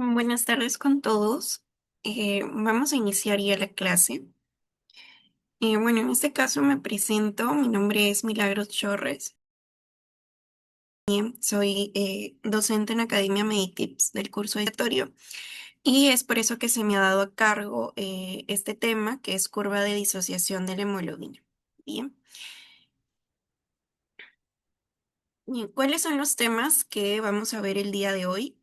Buenas tardes con todos. Vamos a iniciar ya la clase. Bueno, en este caso me presento. Mi nombre es Milagros Chorres. Soy docente en Academia Meditips del curso de directorio y es por eso que se me ha dado a cargo este tema que es curva de disociación de la hemoglobina. Bien. Bien, ¿cuáles son los temas que vamos a ver el día de hoy?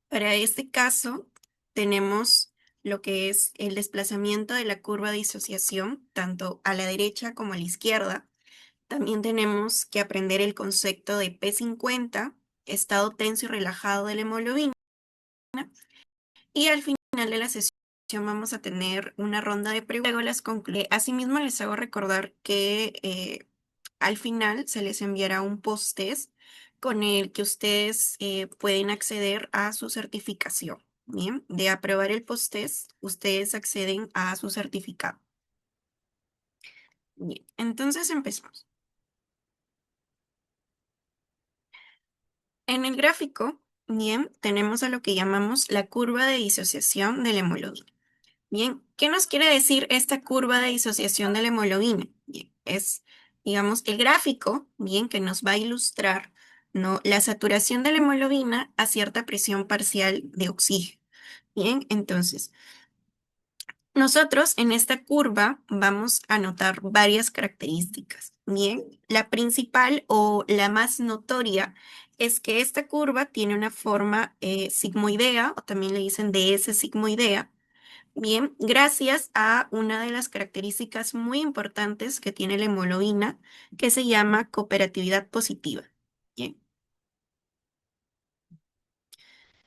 Para este caso, tenemos lo que es el desplazamiento de la curva de disociación, tanto a la derecha como a la izquierda. También tenemos que aprender el concepto de P50, estado tenso y relajado de la hemoglobina. Y al final de la sesión vamos a tener una ronda de preguntas. Luego las concluyo. Asimismo, les hago recordar que al final se les enviará un post-test con el que ustedes pueden acceder a su certificación. Bien, de aprobar el post-test, ustedes acceden a su certificado. Bien, entonces empezamos. En el gráfico, bien, tenemos a lo que llamamos la curva de disociación de la hemoglobina. Bien, ¿qué nos quiere decir esta curva de disociación de la hemoglobina? Bien, es, digamos, el gráfico, bien, que nos va a ilustrar, ¿no?, la saturación de la hemoglobina a cierta presión parcial de oxígeno. Bien, entonces, nosotros en esta curva vamos a notar varias características. Bien, la principal o la más notoria es que esta curva tiene una forma sigmoidea, o también le dicen DS sigmoidea. Bien, gracias a una de las características muy importantes que tiene la hemoglobina, que se llama cooperatividad positiva. Bien.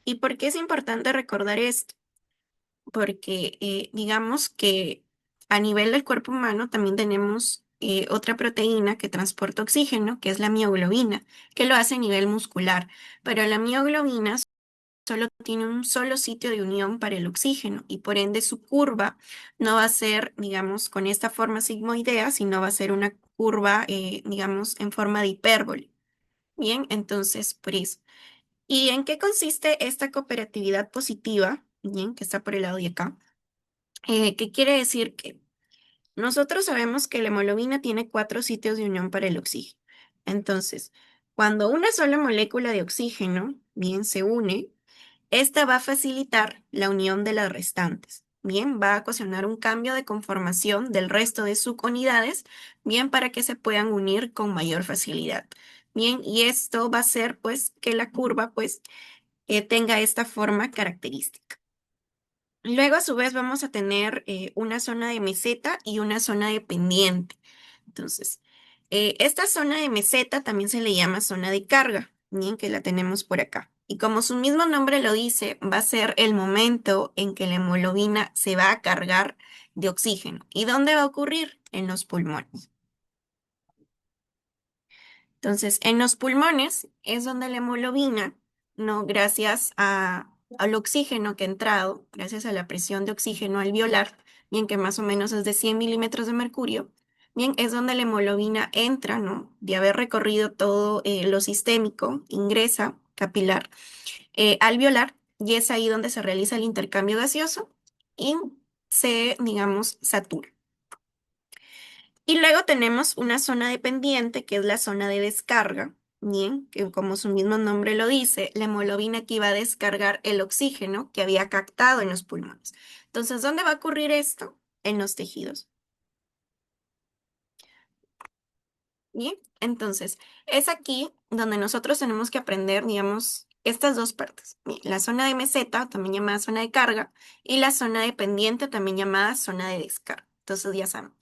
¿Y por qué es importante recordar esto? Porque digamos que a nivel del cuerpo humano también tenemos otra proteína que transporta oxígeno, que es la mioglobina, que lo hace a nivel muscular. Pero la mioglobina solo tiene un solo sitio de unión para el oxígeno y por ende su curva no va a ser, digamos, con esta forma sigmoidea, sino va a ser una curva, digamos, en forma de hipérbole. Bien, entonces, por eso. ¿Y en qué consiste esta cooperatividad positiva? Bien, que está por el lado de acá. ¿Qué quiere decir? Que nosotros sabemos que la hemoglobina tiene 4 sitios de unión para el oxígeno. Entonces, cuando una sola molécula de oxígeno, bien, se une, esta va a facilitar la unión de las restantes. Bien, va a ocasionar un cambio de conformación del resto de subunidades, bien, para que se puedan unir con mayor facilidad. Bien, y esto va a hacer, pues, que la curva, pues, tenga esta forma característica. Luego, a su vez, vamos a tener una zona de meseta y una zona de pendiente. Entonces, esta zona de meseta también se le llama zona de carga, bien, que la tenemos por acá. Y como su mismo nombre lo dice, va a ser el momento en que la hemoglobina se va a cargar de oxígeno. ¿Y dónde va a ocurrir? En los pulmones. Entonces, en los pulmones es donde la hemoglobina, ¿no?, gracias al oxígeno que ha entrado, gracias a la presión de oxígeno alveolar, bien, que más o menos es de 100 milímetros de mercurio, bien, es donde la hemoglobina entra, ¿no?, de haber recorrido todo lo sistémico, ingresa capilar alveolar, y es ahí donde se realiza el intercambio gaseoso y se, digamos, satura. Y luego tenemos una zona dependiente, que es la zona de descarga, bien, que como su mismo nombre lo dice, la hemoglobina aquí va a descargar el oxígeno que había captado en los pulmones. Entonces, ¿dónde va a ocurrir esto? En los tejidos. Bien, entonces, es aquí donde nosotros tenemos que aprender, digamos, estas dos partes. Bien, la zona de meseta, también llamada zona de carga, y la zona de pendiente, también llamada zona de descarga. Entonces, ya saben.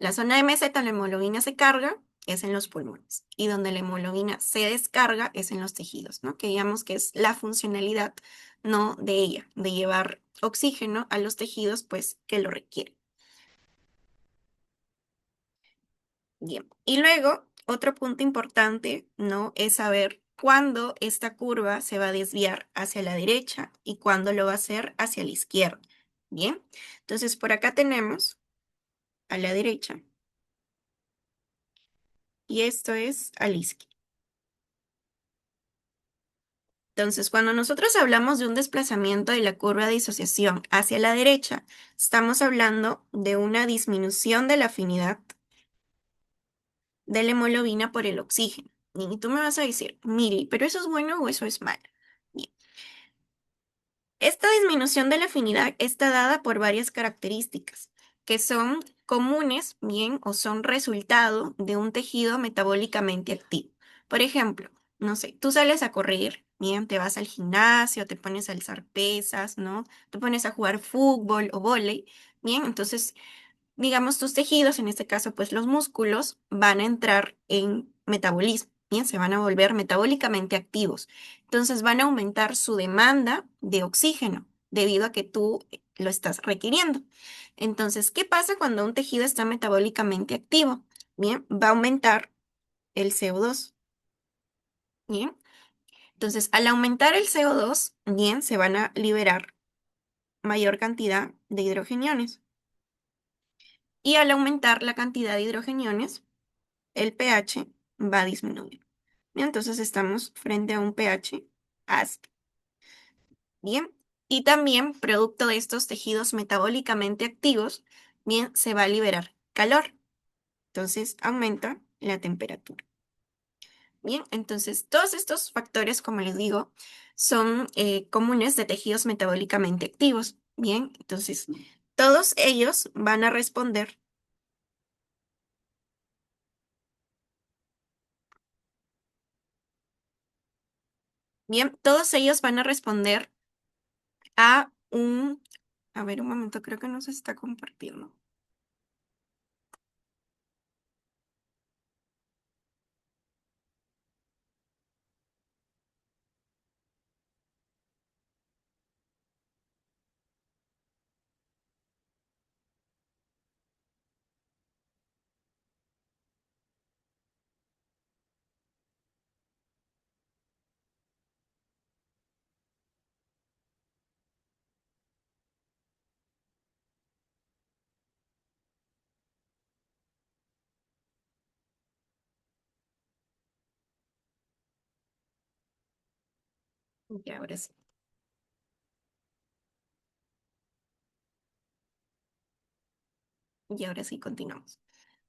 La zona de meseta, la hemoglobina se carga, es en los pulmones. Y donde la hemoglobina se descarga es en los tejidos, ¿no? Que digamos que es la funcionalidad, ¿no?, de ella, de llevar oxígeno a los tejidos, pues, que lo requieren. Bien. Y luego, otro punto importante, ¿no?, es saber cuándo esta curva se va a desviar hacia la derecha y cuándo lo va a hacer hacia la izquierda. Bien. Entonces, por acá tenemos a la derecha y esto es a la izquierda. Entonces, cuando nosotros hablamos de un desplazamiento de la curva de disociación hacia la derecha, estamos hablando de una disminución de la afinidad de la hemoglobina por el oxígeno. Y tú me vas a decir, Mili, ¿pero eso es bueno o eso es malo? Bien, esta disminución de la afinidad está dada por varias características que son comunes, bien, o son resultado de un tejido metabólicamente activo. Por ejemplo, no sé, tú sales a correr, bien, te vas al gimnasio, te pones a alzar pesas, ¿no? Te pones a jugar fútbol o vóley, bien, entonces digamos, tus tejidos, en este caso, pues los músculos, van a entrar en metabolismo, bien, se van a volver metabólicamente activos. Entonces van a aumentar su demanda de oxígeno debido a que tú lo estás requiriendo. Entonces, ¿qué pasa cuando un tejido está metabólicamente activo? Bien, va a aumentar el CO2. Bien, entonces al aumentar el CO2, bien, se van a liberar mayor cantidad de hidrogeniones. Y al aumentar la cantidad de hidrogeniones, el pH va a disminuir. Bien, entonces estamos frente a un pH ácido. Bien, y también producto de estos tejidos metabólicamente activos, bien, se va a liberar calor. Entonces aumenta la temperatura. Bien, entonces todos estos factores, como les digo, son comunes de tejidos metabólicamente activos. Bien, entonces todos ellos van a responder, bien, todos ellos van a responder a un, a ver, un momento, creo que no se está compartiendo. Y ahora sí, y ahora sí continuamos.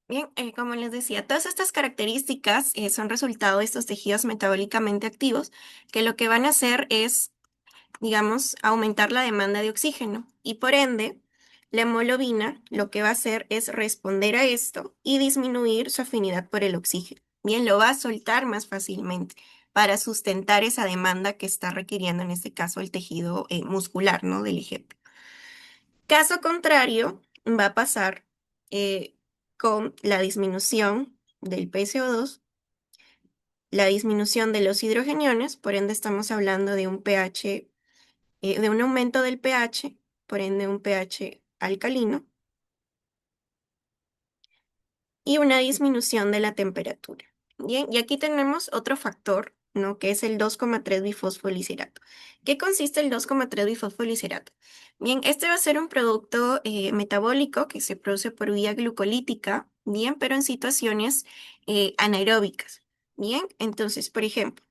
Bien, como les decía, todas estas características son resultado de estos tejidos metabólicamente activos que lo que van a hacer es, digamos, aumentar la demanda de oxígeno y por ende, la hemoglobina lo que va a hacer es responder a esto y disminuir su afinidad por el oxígeno. Bien, lo va a soltar más fácilmente para sustentar esa demanda que está requiriendo en este caso el tejido muscular, ¿no? Del ejemplo. Caso contrario, va a pasar con la disminución del PCO2, la disminución de los hidrogeniones, por ende estamos hablando de un pH, de un aumento del pH, por ende un pH alcalino, y una disminución de la temperatura. Bien, y aquí tenemos otro factor, ¿no? Que es el 2,3 bifosfolisirato. ¿Qué consiste el 2,3 bifosfolisirato? Bien, este va a ser un producto metabólico que se produce por vía glucolítica, bien, pero en situaciones anaeróbicas. Bien, entonces, por ejemplo,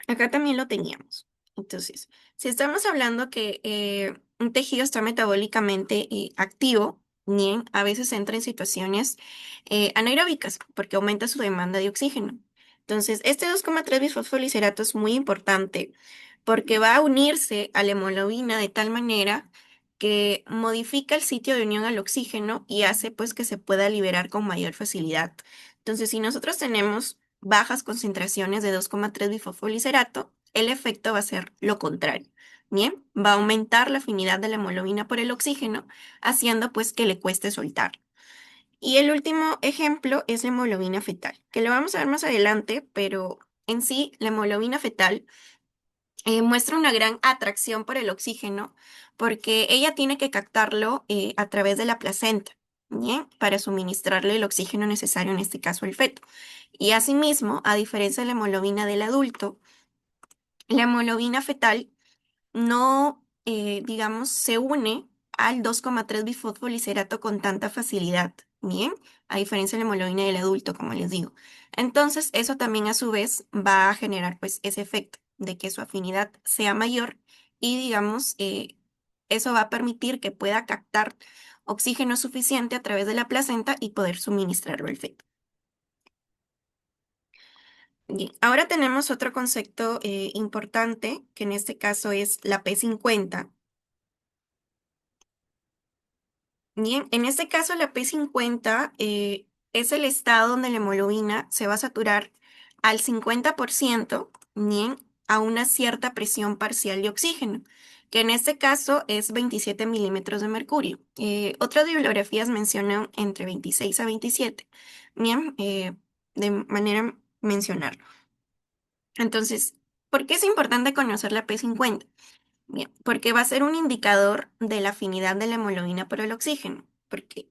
acá también lo teníamos. Entonces, si estamos hablando que un tejido está metabólicamente activo, bien, a veces entra en situaciones anaeróbicas porque aumenta su demanda de oxígeno. Entonces, este 2,3 bisfosfoliserato es muy importante porque va a unirse a la hemoglobina de tal manera que modifica el sitio de unión al oxígeno y hace pues que se pueda liberar con mayor facilidad. Entonces, si nosotros tenemos bajas concentraciones de 2,3 bifosfoliserato, el efecto va a ser lo contrario. Bien, va a aumentar la afinidad de la hemoglobina por el oxígeno, haciendo pues que le cueste soltar. Y el último ejemplo es la hemoglobina fetal, que lo vamos a ver más adelante, pero en sí la hemoglobina fetal muestra una gran atracción por el oxígeno porque ella tiene que captarlo a través de la placenta, ¿bien? Para suministrarle el oxígeno necesario, en este caso el feto. Y asimismo, a diferencia de la hemoglobina del adulto, la hemoglobina fetal no, digamos, se une al 2,3 bifosfoliserato con tanta facilidad, ¿bien? A diferencia de la hemoglobina del adulto, como les digo. Entonces, eso también a su vez va a generar pues ese efecto. de que su afinidad sea mayor y, digamos, eso va a permitir que pueda captar oxígeno suficiente a través de la placenta y poder suministrarlo al feto. Bien, ahora tenemos otro concepto importante, que en este caso es la P50. Bien, en este caso la P50 es el estado donde la hemoglobina se va a saturar al 50%, bien, a una cierta presión parcial de oxígeno, que en este caso es 27 milímetros de mercurio. Otras bibliografías mencionan entre 26 a 27, bien, de manera mencionarlo. Entonces, ¿por qué es importante conocer la P50? Bien, porque va a ser un indicador de la afinidad de la hemoglobina por el oxígeno. ¿Por qué?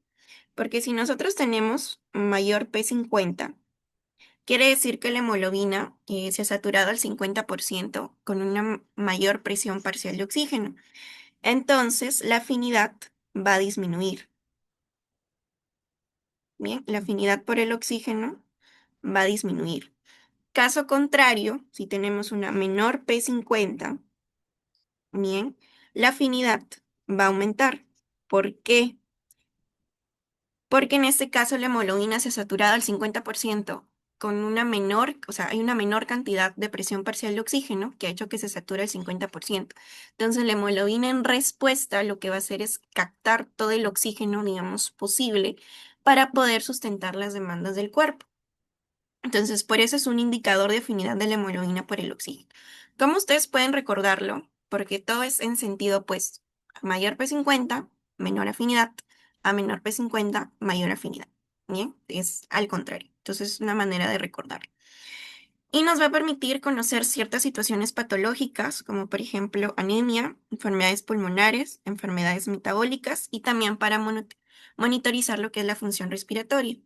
Porque si nosotros tenemos mayor P50, quiere decir que la hemoglobina se ha saturado al 50% con una mayor presión parcial de oxígeno. Entonces, la afinidad va a disminuir. Bien, la afinidad por el oxígeno va a disminuir. Caso contrario, si tenemos una menor P50, bien, la afinidad va a aumentar. ¿Por qué? Porque en este caso la hemoglobina se ha saturado al 50% con una menor, o sea, hay una menor cantidad de presión parcial de oxígeno que ha hecho que se sature el 50%. Entonces la hemoglobina en respuesta lo que va a hacer es captar todo el oxígeno, digamos, posible para poder sustentar las demandas del cuerpo. Entonces, por eso es un indicador de afinidad de la hemoglobina por el oxígeno. ¿Cómo ustedes pueden recordarlo? Porque todo es en sentido opuesto. A mayor P50, menor afinidad. A menor P50, mayor afinidad. Bien, es al contrario. Entonces, es una manera de recordarlo. Y nos va a permitir conocer ciertas situaciones patológicas, como por ejemplo anemia, enfermedades pulmonares, enfermedades metabólicas y también para monitorizar lo que es la función respiratoria.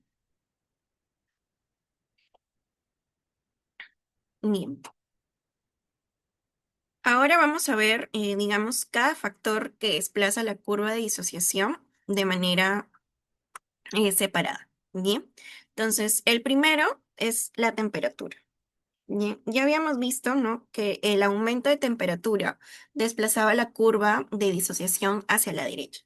Bien. Ahora vamos a ver, digamos, cada factor que desplaza la curva de disociación de manera separada. Bien, entonces el primero es la temperatura. Bien, ya habíamos visto, ¿no?, que el aumento de temperatura desplazaba la curva de disociación hacia la derecha.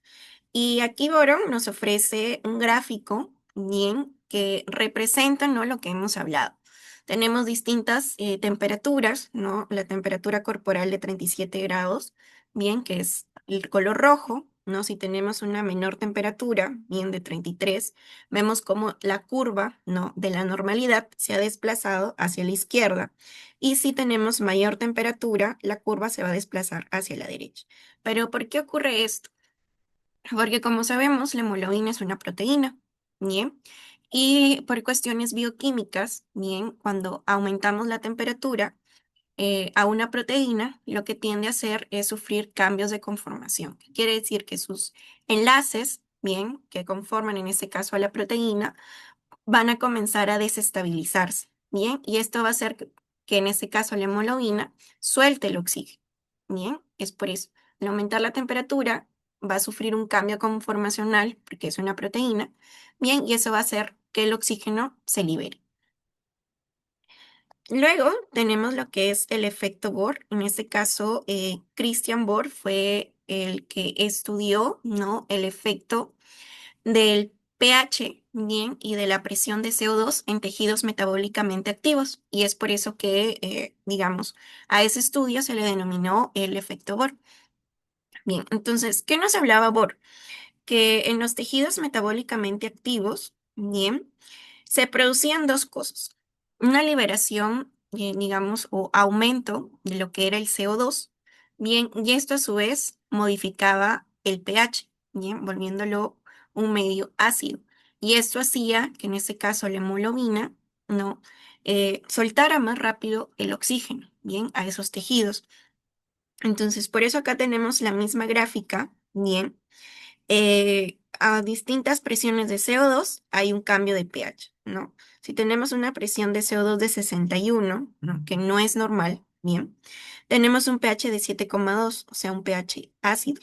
Y aquí Boron nos ofrece un gráfico, bien, que representa, ¿no?, lo que hemos hablado. Tenemos distintas temperaturas, ¿no? La temperatura corporal de 37 grados, bien, que es el color rojo, ¿no? Si tenemos una menor temperatura, bien, de 33, vemos como la curva, ¿no?, de la normalidad se ha desplazado hacia la izquierda. Y si tenemos mayor temperatura, la curva se va a desplazar hacia la derecha. Pero ¿por qué ocurre esto? Porque como sabemos, la hemoglobina es una proteína, ¿bien? Y por cuestiones bioquímicas, ¿bien? Cuando aumentamos la temperatura a una proteína, lo que tiende a hacer es sufrir cambios de conformación. Quiere decir que sus enlaces, ¿bien?, que conforman en este caso a la proteína, van a comenzar a desestabilizarse, ¿bien? Y esto va a hacer que en este caso la hemoglobina suelte el oxígeno, ¿bien? Es por eso, al aumentar la temperatura va a sufrir un cambio conformacional porque es una proteína, ¿bien? Y eso va a hacer que el oxígeno se libere. Luego tenemos lo que es el efecto Bohr. En este caso, Christian Bohr fue el que estudió, ¿no?, el efecto del pH, bien, y de la presión de CO2 en tejidos metabólicamente activos. Y es por eso que, digamos, a ese estudio se le denominó el efecto Bohr. Bien, entonces, ¿qué nos hablaba Bohr? Que en los tejidos metabólicamente activos, bien, se producían dos cosas. Una liberación, digamos, o aumento de lo que era el CO2, bien, y esto a su vez modificaba el pH, bien, volviéndolo un medio ácido. Y esto hacía que en este caso la hemoglobina, ¿no?, soltara más rápido el oxígeno, bien, a esos tejidos. Entonces, por eso acá tenemos la misma gráfica, bien, a distintas presiones de CO2 hay un cambio de pH, ¿no? Si tenemos una presión de CO2 de 61, ¿no?, que no es normal, bien, tenemos un pH de 7,2, o sea, un pH ácido.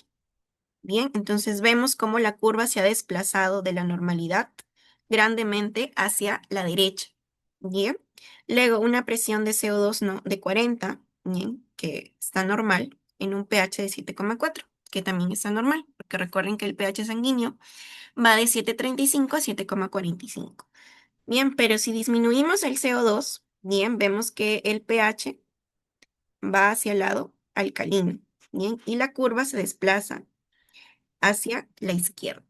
Bien, entonces vemos cómo la curva se ha desplazado de la normalidad grandemente hacia la derecha. Bien, luego una presión de CO2, ¿no?, de 40, bien, que está normal, en un pH de 7,4, que también está normal, porque recuerden que el pH sanguíneo va de 7,35 a 7,45. Bien, pero si disminuimos el CO2, bien, vemos que el pH va hacia el lado alcalino, bien, y la curva se desplaza hacia la izquierda.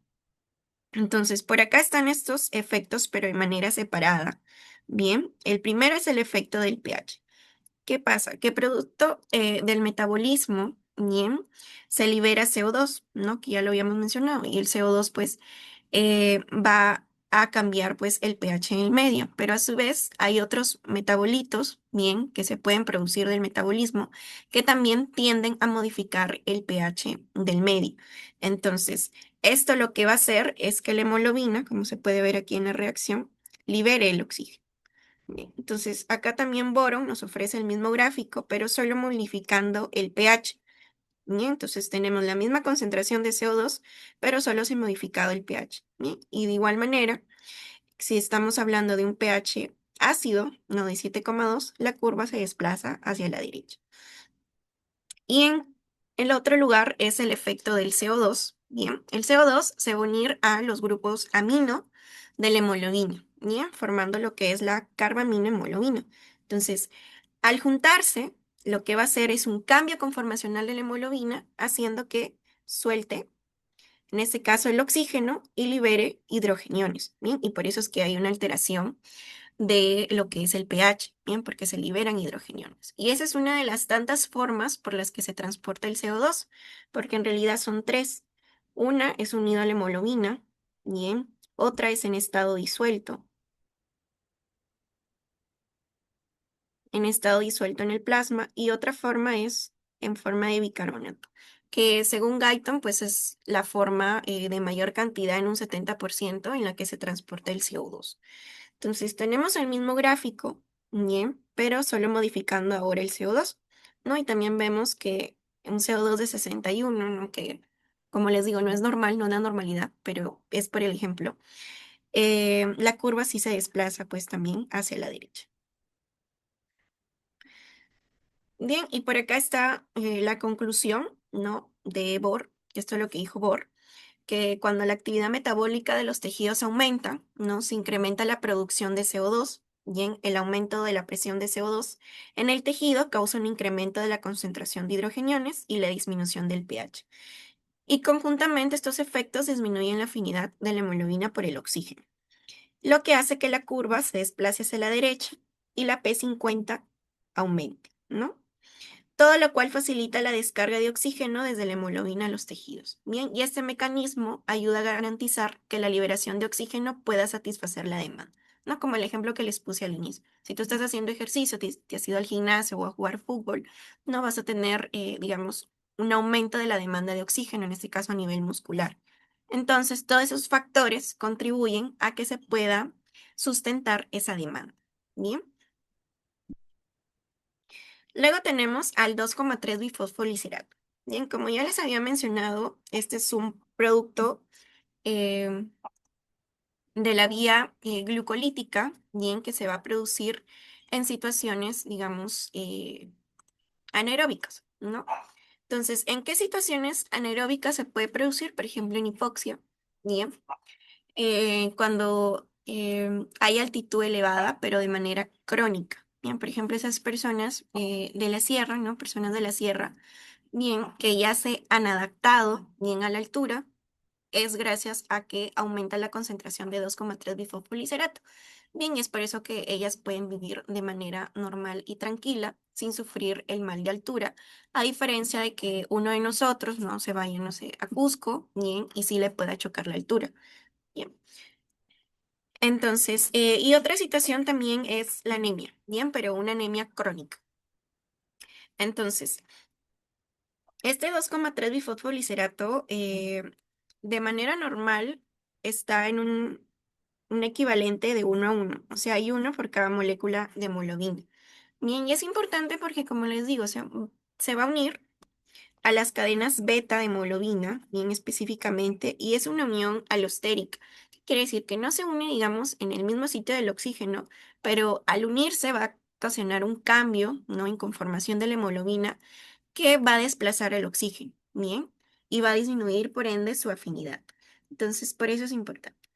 Entonces, por acá están estos efectos, pero de manera separada. Bien, el primero es el efecto del pH. ¿Qué pasa? Que producto del metabolismo, bien, se libera CO2, ¿no? Que ya lo habíamos mencionado, y el CO2 pues va a cambiar pues el pH en el medio, pero a su vez hay otros metabolitos, bien, que se pueden producir del metabolismo, que también tienden a modificar el pH del medio. Entonces, esto lo que va a hacer es que la hemoglobina, como se puede ver aquí en la reacción, libere el oxígeno. Bien, entonces, acá también Boron nos ofrece el mismo gráfico, pero solo modificando el pH. Bien, entonces tenemos la misma concentración de CO2, pero solo se ha modificado el pH. Bien, y de igual manera, si estamos hablando de un pH ácido, no de 7,2, la curva se desplaza hacia la derecha. Y en el otro lugar es el efecto del CO2. Bien, el CO2 se va a unir a los grupos amino de la hemoglobina, bien, formando lo que es la carbaminohemoglobina. Entonces, al juntarse, lo que va a hacer es un cambio conformacional de la hemoglobina, haciendo que suelte, en este caso, el oxígeno y libere hidrogeniones. Bien, y por eso es que hay una alteración de lo que es el pH, bien, porque se liberan hidrogeniones. Y esa es una de las tantas formas por las que se transporta el CO2, porque en realidad son tres. Una es unido a la hemoglobina, bien, otra es en estado disuelto en el plasma, y otra forma es en forma de bicarbonato, que según Guyton, pues es la forma de mayor cantidad en un 70% en la que se transporta el CO2. Entonces tenemos el mismo gráfico, bien, pero solo modificando ahora el CO2, ¿no? Y también vemos que un CO2 de 61, ¿no? Que como les digo, no es normal, no da normalidad, pero es por el ejemplo. La curva sí se desplaza pues también hacia la derecha. Bien, y por acá está la conclusión, ¿no? De Bohr, esto es lo que dijo Bohr, que cuando la actividad metabólica de los tejidos aumenta, ¿no? Se incrementa la producción de CO2. Bien, el aumento de la presión de CO2 en el tejido causa un incremento de la concentración de hidrogeniones y la disminución del pH. Y conjuntamente estos efectos disminuyen la afinidad de la hemoglobina por el oxígeno, lo que hace que la curva se desplace hacia la derecha y la P50 aumente, ¿no? Todo lo cual facilita la descarga de oxígeno desde la hemoglobina a los tejidos. Bien, y este mecanismo ayuda a garantizar que la liberación de oxígeno pueda satisfacer la demanda, ¿no? Como el ejemplo que les puse al inicio. Si tú estás haciendo ejercicio, te has ido al gimnasio o a jugar fútbol, no vas a tener, digamos, un aumento de la demanda de oxígeno, en este caso a nivel muscular. Entonces, todos esos factores contribuyen a que se pueda sustentar esa demanda. Bien. Luego tenemos al 2,3 bifosfolicerato. Bien, como ya les había mencionado, este es un producto eh, de la vía glucolítica, bien, que se va a producir en situaciones, digamos, anaeróbicas, ¿no? Entonces, ¿en qué situaciones anaeróbicas se puede producir? Por ejemplo, en hipoxia, bien, cuando hay altitud elevada, pero de manera crónica. Bien, por ejemplo, esas personas de la sierra, ¿no? Personas de la sierra, bien, que ya se han adaptado bien a la altura, es gracias a que aumenta la concentración de 2,3 bifosfolicerato. Bien, y es por eso que ellas pueden vivir de manera normal y tranquila, sin sufrir el mal de altura, a diferencia de que uno de nosotros no se vaya, no sé, a Cusco, bien, y sí le pueda chocar la altura. Bien. Entonces, y otra situación también es la anemia, bien, pero una anemia crónica. Entonces, este 2,3 bifosfolicerato de manera normal está en un equivalente de 1 a 1, o sea, hay uno por cada molécula de hemoglobina. Bien, y es importante porque, como les digo, se va a unir a las cadenas beta de hemoglobina, bien específicamente, y es una unión alostérica. ¿Qué quiere decir? Que no se une, digamos, en el mismo sitio del oxígeno, pero al unirse va ocasionar un cambio, ¿no? En conformación de la hemoglobina que va a desplazar el oxígeno, ¿bien? Y va a disminuir, por ende, su afinidad. Entonces, por eso es importante.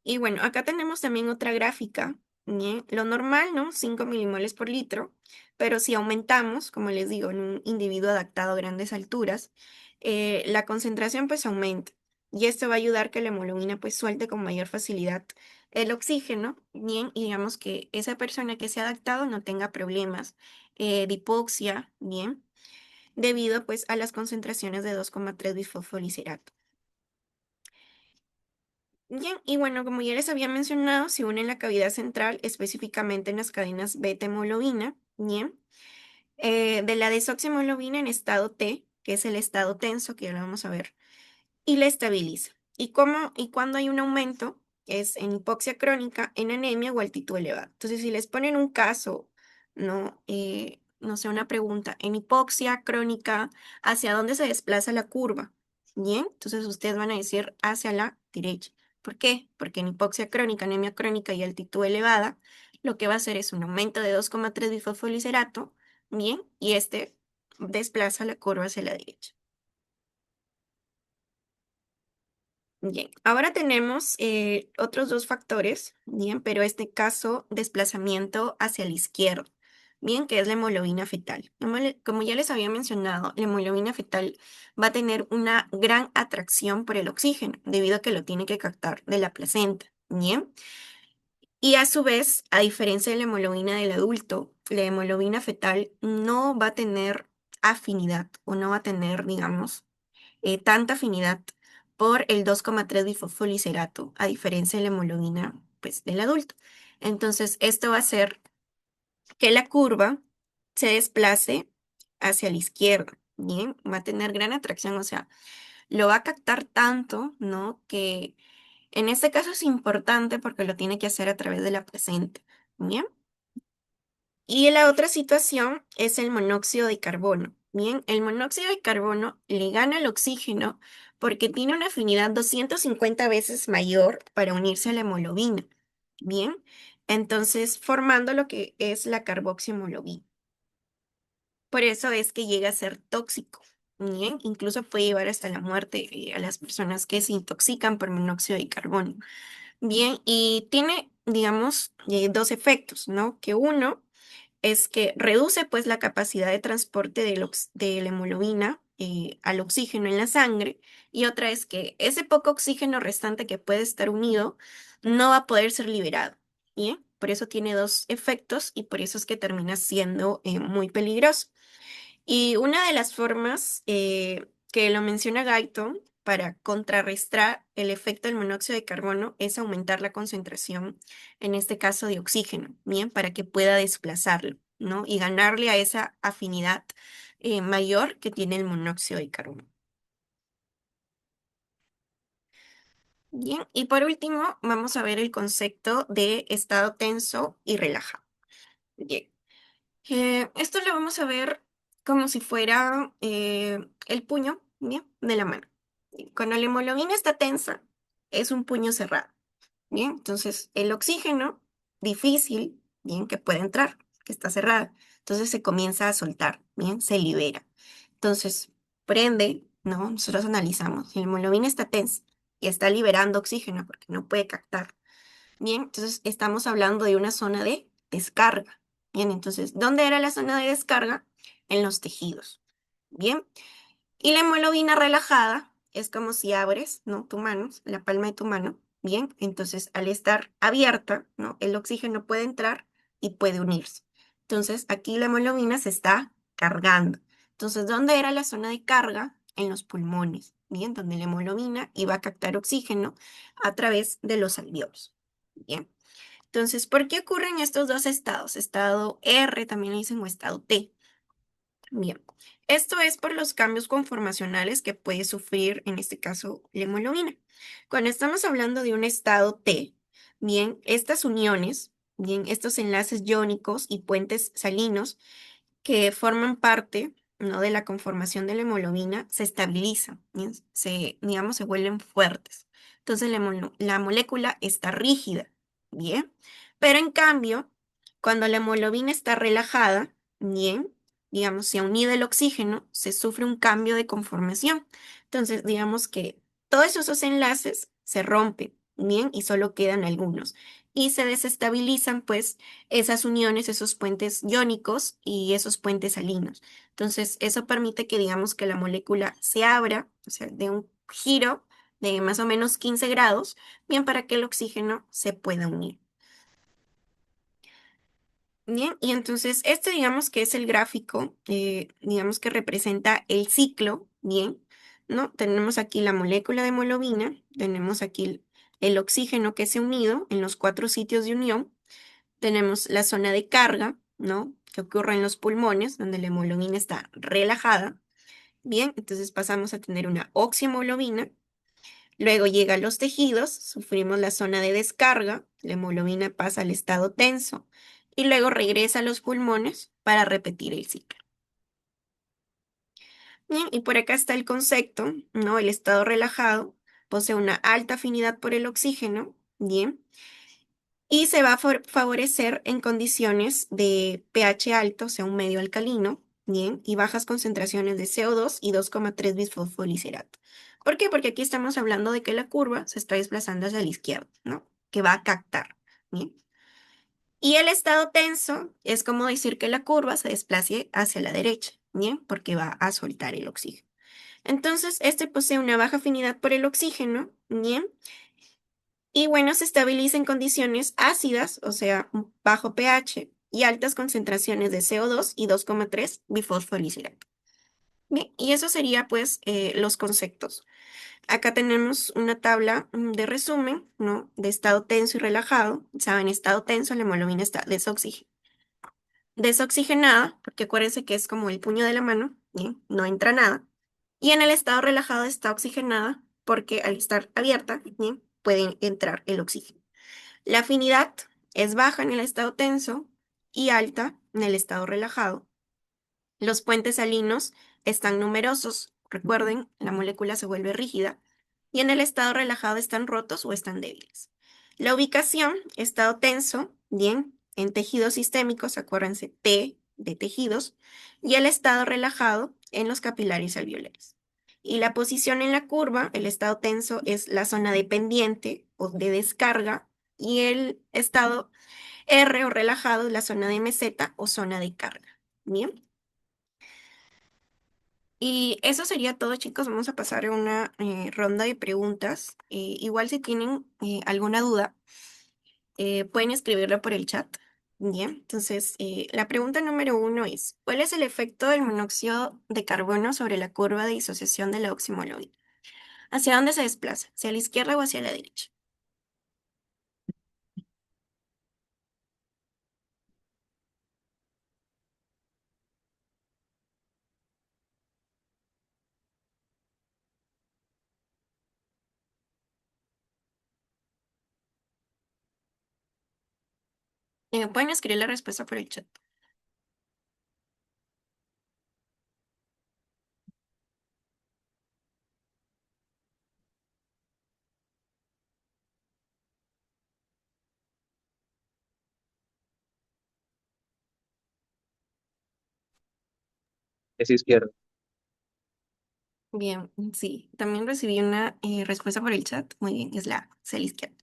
Y bueno, acá tenemos también otra gráfica, ¿bien? Lo normal, ¿no? 5 milimoles por litro, pero si aumentamos, como les digo, en un individuo adaptado a grandes alturas, la concentración pues aumenta. Y esto va a ayudar que la hemoglobina pues suelte con mayor facilidad el oxígeno, ¿bien? Y digamos que esa persona que se ha adaptado no tenga problemas de hipoxia, ¿bien? Debido pues a las concentraciones de 2,3 bisfosfolisirato. Bien, y bueno, como ya les había mencionado, se une en la cavidad central, específicamente en las cadenas beta-hemoglobina, bien, de la desoxihemoglobina en estado T, que es el estado tenso, que ya lo vamos a ver, y la estabiliza. ¿Y cuando hay un aumento? Es en hipoxia crónica, en anemia o altitud elevada. Entonces, si les ponen un caso, no, no sé, una pregunta, en hipoxia crónica, ¿hacia dónde se desplaza la curva? Bien, entonces ustedes van a decir hacia la derecha. ¿Por qué? Porque en hipoxia crónica, anemia crónica y altitud elevada, lo que va a hacer es un aumento de 2,3 bisfosfoliserato, bien, y este desplaza la curva hacia la derecha. Bien, ahora tenemos otros dos factores, bien, pero este caso desplazamiento hacia la izquierda, bien, que es la hemoglobina fetal. Como ya les había mencionado, la hemoglobina fetal va a tener una gran atracción por el oxígeno, debido a que lo tiene que captar de la placenta, bien. Y a su vez, a diferencia de la hemoglobina del adulto, la hemoglobina fetal no va a tener afinidad o no va a tener, digamos, tanta afinidad por el 2,3 bisfosfoliserato, a diferencia de la hemoglobina pues, del adulto. Entonces, esto va a hacer que la curva se desplace hacia la izquierda, ¿bien? Va a tener gran atracción, o sea, lo va a captar tanto, ¿no? Que en este caso es importante porque lo tiene que hacer a través de la placenta, ¿bien? Y la otra situación es el monóxido de carbono. Bien, el monóxido de carbono le gana al oxígeno porque tiene una afinidad 250 veces mayor para unirse a la hemoglobina. Bien, entonces formando lo que es la carboxihemoglobina. Por eso es que llega a ser tóxico. Bien, incluso puede llevar hasta la muerte a las personas que se intoxican por monóxido de carbono. Bien, y tiene, digamos, dos efectos, ¿no? Que uno es que reduce pues la capacidad de transporte de la hemoglobina al oxígeno en la sangre, y otra es que ese poco oxígeno restante que puede estar unido no va a poder ser liberado. ¿Bien? Por eso tiene dos efectos y por eso es que termina siendo muy peligroso. Y una de las formas que lo menciona Guyton para contrarrestar el efecto del monóxido de carbono es aumentar la concentración, en este caso de oxígeno, bien, para que pueda desplazarlo, ¿no? Y ganarle a esa afinidad mayor que tiene el monóxido de carbono. Bien, y por último, vamos a ver el concepto de estado tenso y relajado. Bien. Esto lo vamos a ver como si fuera el puño, ¿bien? De la mano. Y cuando la hemoglobina está tensa, es un puño cerrado, ¿bien? Entonces, el oxígeno, difícil, ¿bien? Que puede entrar, que está cerrada. Entonces, se comienza a soltar, ¿bien? Se libera. Entonces, prende, ¿no? Nosotros analizamos. Si la hemoglobina está tensa y está liberando oxígeno porque no puede captar. Bien, entonces estamos hablando de una zona de descarga. Bien, entonces, ¿dónde era la zona de descarga? En los tejidos. Bien, y la hemoglobina relajada es como si abres, ¿no? Tu mano, la palma de tu mano. Bien, entonces al estar abierta, ¿no? El oxígeno puede entrar y puede unirse. Entonces, aquí la hemoglobina se está cargando. Entonces, ¿dónde era la zona de carga? En los pulmones. Bien, donde la hemoglobina iba a captar oxígeno a través de los alveolos. Bien. Entonces, ¿por qué ocurren estos dos estados? Estado R también le dicen o estado T. Bien, esto es por los cambios conformacionales que puede sufrir, en este caso, la hemoglobina. Cuando estamos hablando de un estado T, bien, estas uniones, bien, estos enlaces iónicos y puentes salinos que forman parte, ¿no? De la conformación de la hemoglobina se estabilizan, ¿bien? Digamos, se vuelven fuertes. Entonces la molécula está rígida, ¿bien? Pero en cambio, Cuando la hemoglobina está relajada, bien, digamos, se ha unido el oxígeno, se sufre un cambio de conformación. Entonces, digamos que todos esos enlaces se rompen, bien, y solo quedan algunos. Y se desestabilizan, pues, esas uniones, esos puentes iónicos y esos puentes salinos. Entonces, eso permite que, digamos, que la molécula se abra, o sea, de un giro de más o menos 15 grados, bien, para que el oxígeno se pueda unir. Bien, y entonces este digamos que es el gráfico, digamos que representa el ciclo, bien, ¿no? Tenemos aquí la molécula de hemoglobina, tenemos aquí el oxígeno que se ha unido en los 4 sitios de unión, tenemos la zona de carga, ¿no? Que ocurre en los pulmones, donde la hemoglobina está relajada, bien, entonces pasamos a tener una oxihemoglobina. Luego llega a los tejidos, sufrimos la zona de descarga, la hemoglobina pasa al estado tenso y luego regresa a los pulmones para repetir el ciclo. Bien, y por acá está el concepto, ¿no? El estado relajado posee una alta afinidad por el oxígeno, bien, y se va a favorecer en condiciones de pH alto, o sea, un medio alcalino, bien, y bajas concentraciones de CO2 y 2,3 bisfosfolisirato. ¿Por qué? Porque aquí estamos hablando de que la curva se está desplazando hacia la izquierda, ¿no? Que va a captar, bien. Y el estado tenso es como decir que la curva se desplace hacia la derecha, bien, porque va a soltar el oxígeno. Entonces, este posee una baja afinidad por el oxígeno, bien, y bueno, se estabiliza en condiciones ácidas, o sea, un bajo pH y altas concentraciones de CO2 y 2,3 bifosfolisirato. Bien, y eso sería pues los conceptos. Acá tenemos una tabla de resumen, ¿no? De estado tenso y relajado. Saben, estado tenso, la hemoglobina está desoxigenada, porque acuérdense que es como el puño de la mano, ¿bien? No entra nada. Y en el estado relajado está oxigenada, porque al estar abierta, ¿bien? Puede entrar el oxígeno. La afinidad es baja en el estado tenso y alta en el estado relajado. Los puentes salinos están numerosos. Recuerden, la molécula se vuelve rígida. Y en el estado relajado están rotos o están débiles. La ubicación, estado tenso, bien, en tejidos sistémicos, acuérdense, T de tejidos, y el estado relajado en los capilares alveolares. Y la posición en la curva, el estado tenso es la zona dependiente o de descarga, y el estado R o relajado es la zona de meseta o zona de carga. Bien. Y eso sería todo, chicos. Vamos a pasar a una ronda de preguntas. Igual si tienen alguna duda, pueden escribirla por el chat. Bien, entonces la pregunta número 1 es, ¿cuál es el efecto del monóxido de carbono sobre la curva de disociación de la oximología? ¿Hacia dónde se desplaza? ¿Hacia la izquierda o hacia la derecha? Pueden escribir la respuesta por el chat. Es izquierda. Bien, sí, también recibí una respuesta por el chat. Muy bien, es hacia la izquierda.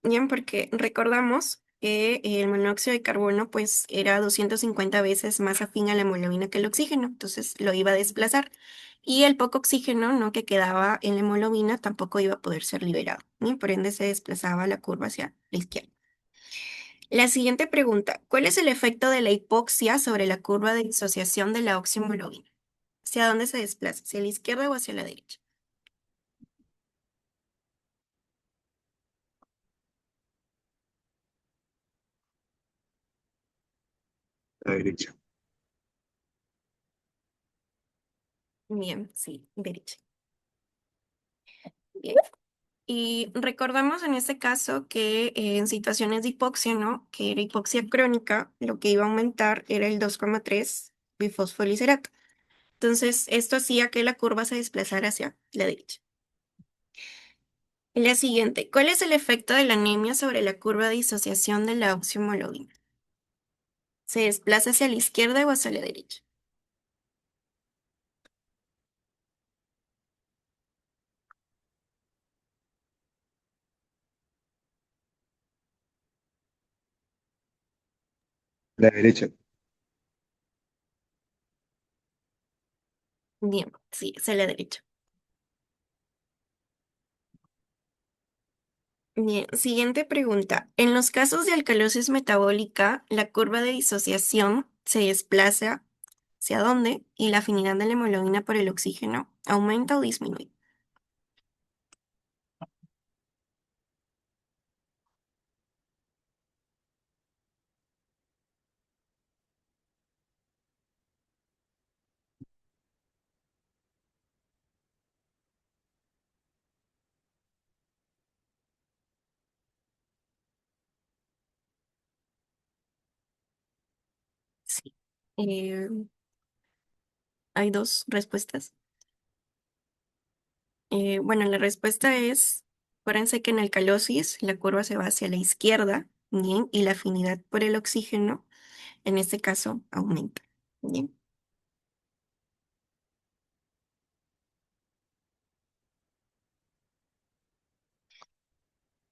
Bien, porque recordamos que el monóxido de carbono pues era 250 veces más afín a la hemoglobina que el oxígeno, entonces lo iba a desplazar. Y el poco oxígeno, ¿no? que quedaba en la hemoglobina tampoco iba a poder ser liberado, y por ende se desplazaba la curva hacia la izquierda. La siguiente pregunta, ¿cuál es el efecto de la hipoxia sobre la curva de disociación de la oximoglobina? ¿Hacia dónde se desplaza? ¿Hacia la izquierda o hacia la derecha? La derecha. Bien, sí, derecha. Bien. Y recordamos en este caso que en situaciones de hipoxia, ¿no? Que era hipoxia crónica, lo que iba a aumentar era el 2,3 bifosfoliserato. Entonces, esto hacía que la curva se desplazara hacia la derecha. La siguiente, ¿cuál es el efecto de la anemia sobre la curva de disociación de la oximoglobina? ¿Se desplaza hacia la izquierda o hacia la derecha? La derecha. Bien, sí, hacia la derecha. Bien, siguiente pregunta. En los casos de alcalosis metabólica, la curva de disociación se desplaza hacia dónde y la afinidad de la hemoglobina por el oxígeno aumenta o disminuye. Sí. Eh, Hay dos respuestas. Bueno, la respuesta es, acuérdense que en alcalosis la curva se va hacia la izquierda, bien, y la afinidad por el oxígeno, en este caso, aumenta. Bien,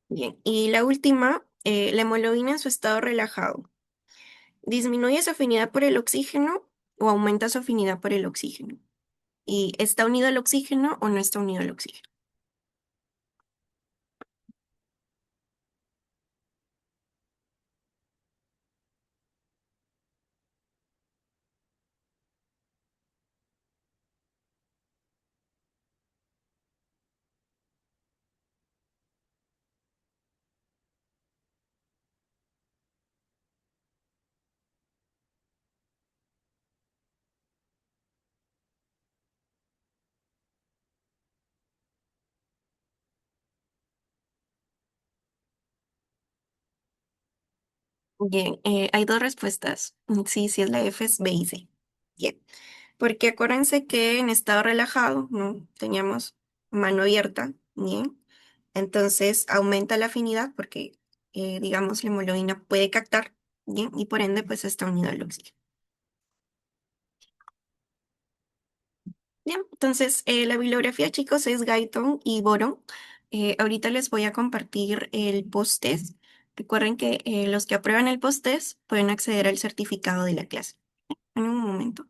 bien. Y la última, la hemoglobina en su estado relajado. ¿Disminuye su afinidad por el oxígeno o aumenta su afinidad por el oxígeno? ¿Y está unido al oxígeno o no está unido al oxígeno? Bien, hay dos respuestas. Sí, sí es la F, es B y C. Bien, porque acuérdense que en estado relajado, ¿no? Teníamos mano abierta, bien. Entonces aumenta la afinidad porque, digamos, la hemoglobina puede captar, bien, y por ende, pues está unido al oxígeno. Bien, entonces la bibliografía, chicos, es Guyton y Boron. Ahorita les voy a compartir el post-test. Recuerden que los que aprueban el post-test pueden acceder al certificado de la clase. En un momento.